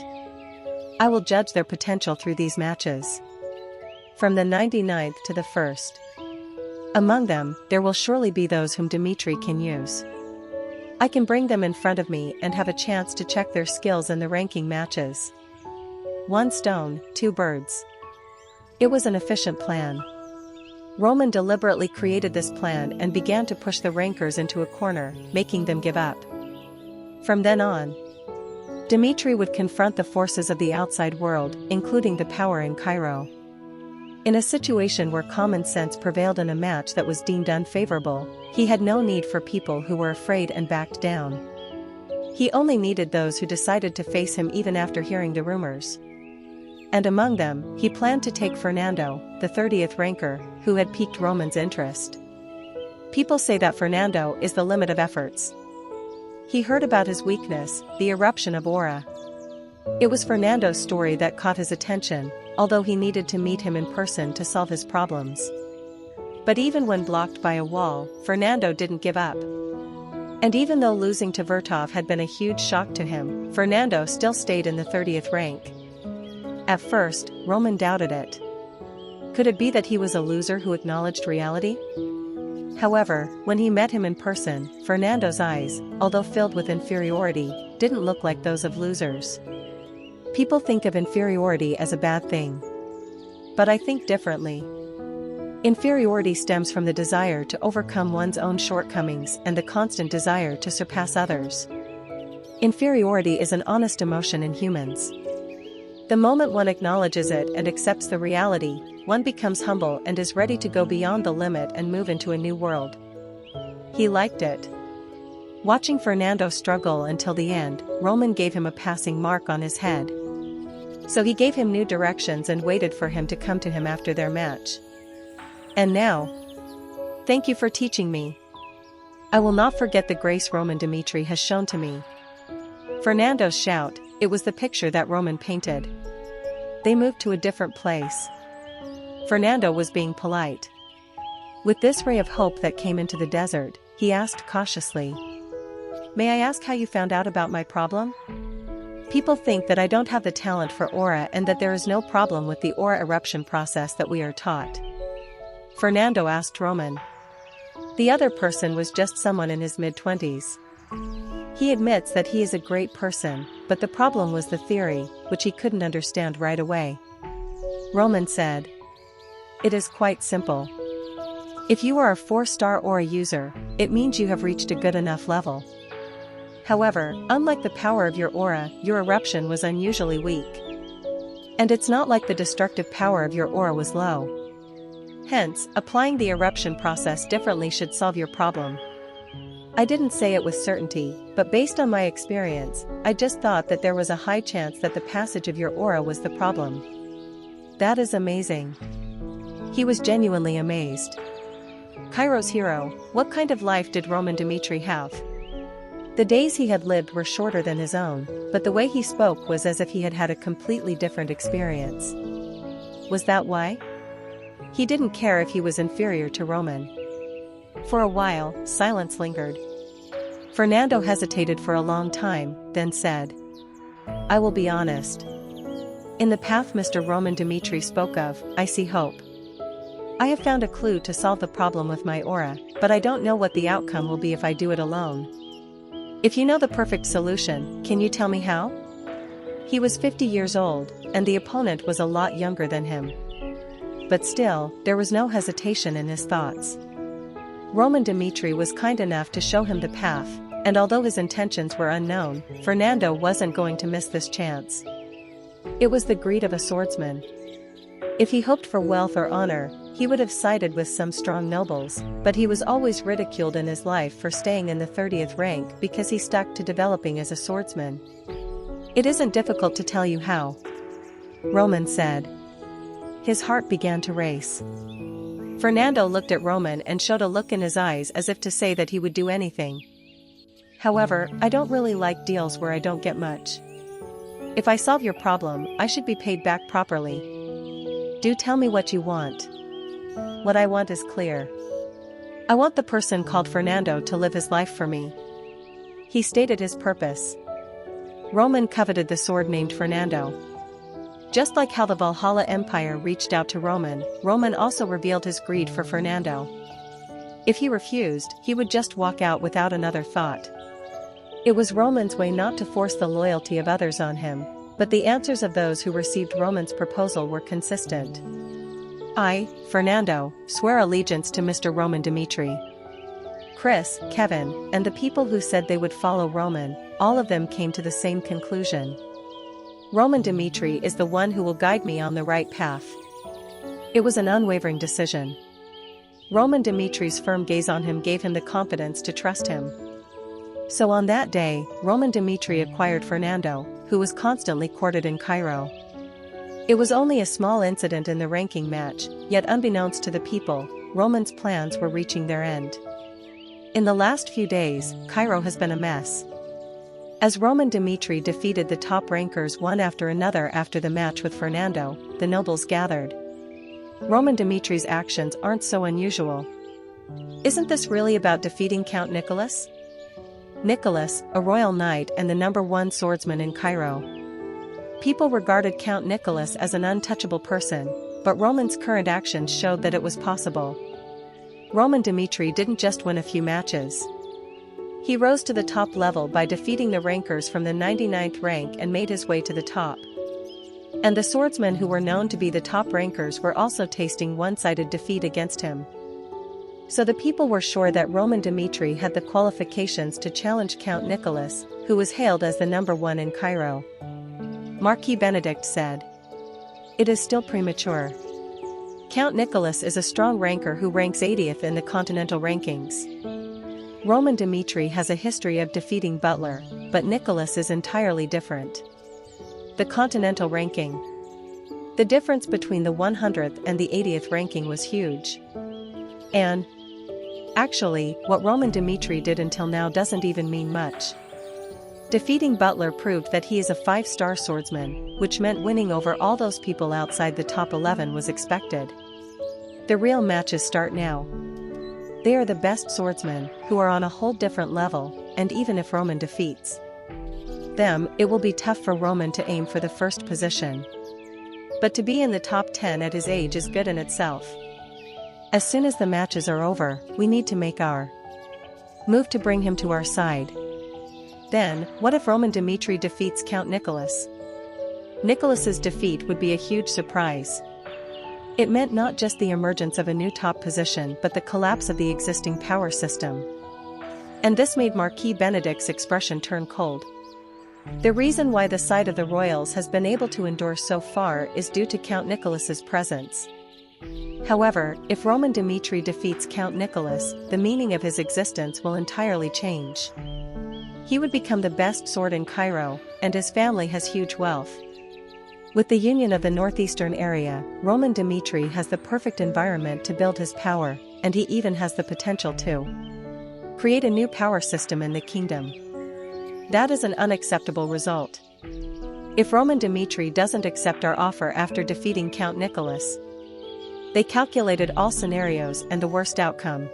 I will judge their potential through these matches. From the 99th to the 1st. Among them, there will surely be those whom Dimitri can use. I can bring them in front of me and have a chance to check their skills in the ranking matches. One stone, two birds. It was an efficient plan. Roman deliberately created this plan and began to push the rankers into a corner, making them give up. From then on, Dimitri would confront the forces of the outside world, including the power in Cairo. In a situation where common sense prevailed in a match that was deemed unfavorable, he had no need for people who were afraid and backed down. He only needed those who decided to face him even after hearing the rumors. And among them, he planned to take Fernando, the 30th ranker, who had piqued Roman's interest. People say that Fernando is the limit of efforts. He heard about his weakness, the eruption of aura. It was Fernando's story that caught his attention, although he needed to meet him in person to solve his problems. But even when blocked by a wall, Fernando didn't give up. And even though losing to Vertov had been a huge shock to him, Fernando still stayed in the 30th rank. At first, Roman doubted it. Could it be that he was a loser who acknowledged reality? However, when he met him in person, Fernando's eyes, although filled with inferiority, didn't look like those of losers. People think of inferiority as a bad thing. But I think differently. Inferiority stems from the desire to overcome one's own shortcomings and the constant desire to surpass others. Inferiority is an honest emotion in humans. The moment one acknowledges it and accepts the reality, one becomes humble and is ready to go beyond the limit and move into a new world. He liked it. Watching Fernando struggle until the end, Roman gave him a passing mark on his head. So he gave him new directions and waited for him to come to him after their match. And now, thank you for teaching me. I will not forget the grace Roman Dimitri has shown to me. Fernando's shout, it was the picture that Roman painted. They moved to a different place. Fernando was being polite. With this ray of hope that came into the desert, he asked cautiously, "May I ask how you found out about my problem? People think that I don't have the talent for aura and that there is no problem with the aura eruption process that we are taught." Fernando asked Roman. The other person was just someone in his mid-20s. He admits that he is a great person, but the problem was the theory, which he couldn't understand right away. Roman said, "It is quite simple. If you are a 4-star aura user, it means you have reached a good enough level. However, unlike the power of your aura, your eruption was unusually weak. And it's not like the destructive power of your aura was low. Hence, applying the eruption process differently should solve your problem." I didn't say it with certainty, but based on my experience, I just thought that there was a high chance that the passage of your aura was the problem. That is amazing. He was genuinely amazed. Cairo's hero, what kind of life did Roman Dimitri have? The days he had lived were shorter than his own, but the way he spoke was as if he had had a completely different experience. Was that why? He didn't care if he was inferior to Roman. For a while, silence lingered. Fernando hesitated for a long time, then said, "I will be honest. In the path Mr. Roman Dimitri spoke of, I see hope. I have found a clue to solve the problem with my aura, but I don't know what the outcome will be if I do it alone. If you know the perfect solution, can you tell me how?" He was 50 years old, and the opponent was a lot younger than him. But still, there was no hesitation in his thoughts. Roman Dimitri was kind enough to show him the path, and although his intentions were unknown, Fernando wasn't going to miss this chance. It was the greed of a swordsman. If he hoped for wealth or honor, he would have sided with some strong nobles, but he was always ridiculed in his life for staying in the 30th rank because he stuck to developing as a swordsman. "It isn't difficult to tell you how," Roman said. His heart began to race. Fernando looked at Roman and showed a look in his eyes as if to say that he would do anything. "However, I don't really like deals where I don't get much. If I solve your problem, I should be paid back properly. Do tell me what you want." "What I want is clear. I want the person called Fernando to live his life for me." He stated his purpose. Roman coveted the sword named Fernando. Just like how the Valhalla Empire reached out to Roman, Roman also revealed his greed for Fernando. If he refused, he would just walk out without another thought. It was Roman's way not to force the loyalty of others on him, but the answers of those who received Roman's proposal were consistent. "I, Fernando, swear allegiance to Mr. Roman Dimitri." Chris, Kevin, and the people who said they would follow Roman, all of them came to the same conclusion. Roman Dimitri is the one who will guide me on the right path. It was an unwavering decision. Roman Dimitri's firm gaze on him gave him the confidence to trust him. So on that day, Roman Dimitri acquired Fernando, who was constantly courted in Cairo. It was only a small incident in the ranking match, yet unbeknownst to the people, Roman's plans were reaching their end. In the last few days, Cairo has been a mess. As Roman Dimitri defeated the top rankers one after another after the match with Fernando, the nobles gathered. Roman Dimitri's actions aren't so unusual. Isn't this really about defeating Count Nicholas? Nicholas, a royal knight and the #1 swordsman in Cairo. People regarded Count Nicholas as an untouchable person, but Roman's current actions showed that it was possible. Roman Dimitri didn't just win a few matches. He rose to the top level by defeating the rankers from the 99th rank and made his way to the top. And the swordsmen who were known to be the top rankers were also tasting one-sided defeat against him. So the people were sure that Roman Dimitri had the qualifications to challenge Count Nicholas, who was hailed as the #1 in Cairo. Marquis Benedict said, "It is still premature. Count Nicholas is a strong ranker who ranks 80th in the continental rankings. Roman Dmitry has a history of defeating Butler, but Nicholas is entirely different. The continental ranking. The difference between the 100th and the 80th ranking was huge. And actually, what Roman Dmitry did until now doesn't even mean much. Defeating Butler proved that he is a 5-star swordsman, which meant winning over all those people outside the top 11 was expected. The real matches start now. They are the best swordsmen, who are on a whole different level, and even if Roman defeats them, it will be tough for Roman to aim for the first position. But to be in the top 10 at his age is good in itself. As soon as the matches are over, we need to make our move to bring him to our side. Then, what if Roman Dmitry defeats Count Nicholas? Nicholas's defeat would be a huge surprise. It meant not just the emergence of a new top position but the collapse of the existing power system. And this made Marquis Benedict's expression turn cold. The reason why the side of the royals has been able to endure so far is due to Count Nicholas's presence. However, if Roman Dmitry defeats Count Nicholas, the meaning of his existence will entirely change. He would become the best sword in Cairo, and his family has huge wealth. With the union of the northeastern area, Roman Dmitry has the perfect environment to build his power, and he even has the potential to create a new power system in the kingdom. That is an unacceptable result. If Roman Dmitry doesn't accept our offer after defeating Count Nicholas, they calculated all scenarios and the worst outcome.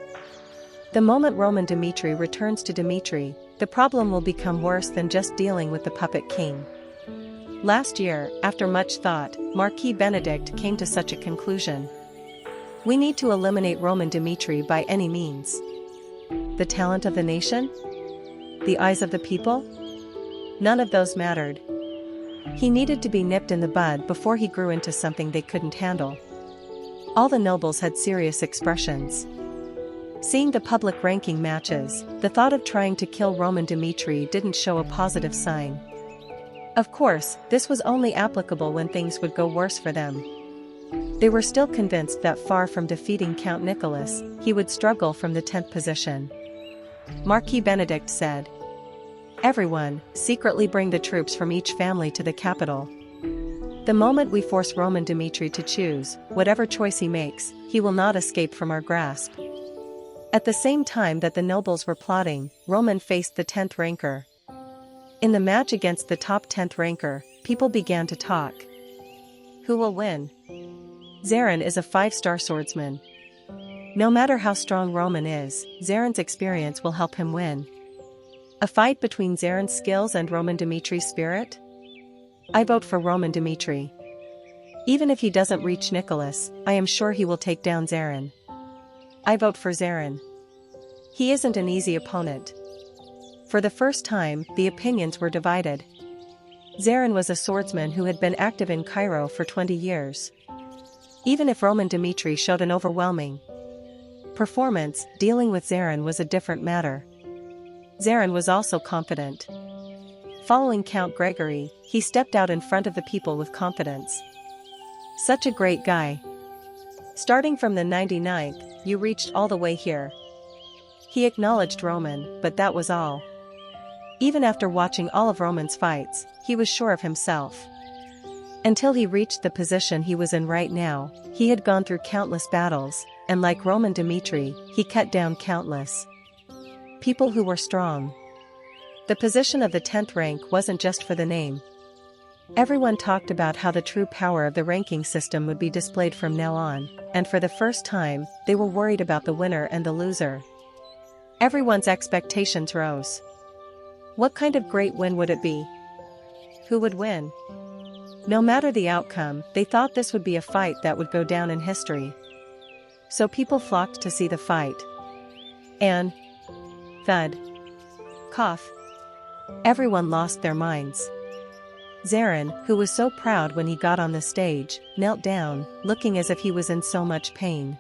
The moment Roman Dmitry returns to Dmitry, the problem will become worse than just dealing with the puppet king. Last year, after much thought, Marquis Benedict came to such a conclusion. We need to eliminate Roman Dmitry by any means. The talent of the nation? The eyes of the people? None of those mattered. He needed to be nipped in the bud before he grew into something they couldn't handle. All the nobles had serious expressions. Seeing the public ranking matches, the thought of trying to kill Roman Dmitry didn't show a positive sign. Of course, this was only applicable when things would go worse for them. They were still convinced that far from defeating Count Nicholas, he would struggle from the 10th position. Marquis Benedict said, "Everyone, secretly bring the troops from each family to the capital. The moment we force Roman Dmitry to choose, whatever choice he makes, he will not escape from our grasp." At the same time that the nobles were plotting, Roman faced the 10th ranker. In the match against the top 10th ranker, people began to talk. Who will win? Zarin is a 5-star swordsman. No matter how strong Roman is, Zarin's experience will help him win. A fight between Zarin's skills and Roman Dmitry's spirit? I vote for Roman Dmitry. Even if he doesn't reach Nicholas, I am sure he will take down Zarin. I vote for Zarin. He isn't an easy opponent. For the first time, the opinions were divided. Zarin was a swordsman who had been active in Cairo for 20 years. Even if Roman Dmitry showed an overwhelming performance, dealing with Zarin was a different matter. Zarin was also confident. Following Count Gregory, he stepped out in front of the people with confidence. Such a great guy. Starting from the 99th, you reached all the way here. He acknowledged Roman, but that was all. Even after watching all of Roman's fights, he was sure of himself. Until he reached the position he was in right now, he had gone through countless battles, and like Roman Dmitry, he cut down countless people who were strong. The position of the 10th rank wasn't just for the name. Everyone talked about how the true power of the ranking system would be displayed from now on, and for the first time, they were worried about the winner and the loser. Everyone's expectations rose. What kind of great win would it be? Who would win? No matter the outcome, they thought this would be a fight that would go down in history. So people flocked to see the fight. And thud. Cough. Everyone lost their minds. Zarin, who was so proud when he got on the stage, knelt down, looking as if he was in so much pain.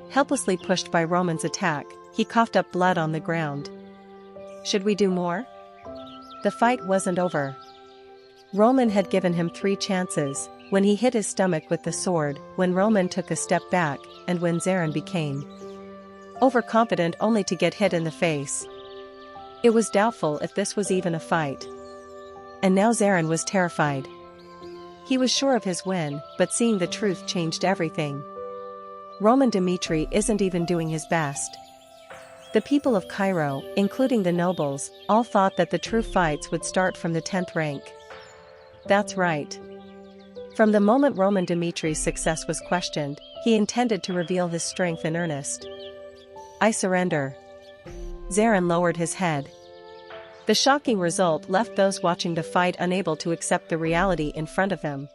Helplessly pushed by Roman's attack, he coughed up blood on the ground. Should we do more? The fight wasn't over. Roman had given him 3 chances, when he hit his stomach with the sword, when Roman took a step back, and when Zarin became overconfident only to get hit in the face. It was doubtful if this was even a fight. And now Zaran was terrified. He was sure of his win, but seeing the truth changed everything. Roman Dmitri isn't even doing his best. The people of Cairo, including the nobles, all thought that the true fights would start from the 10th rank. That's right. From the moment Roman Dmitri's success was questioned, he intended to reveal his strength in earnest. I surrender. Zaran lowered his head. The shocking result left those watching the fight unable to accept the reality in front of them.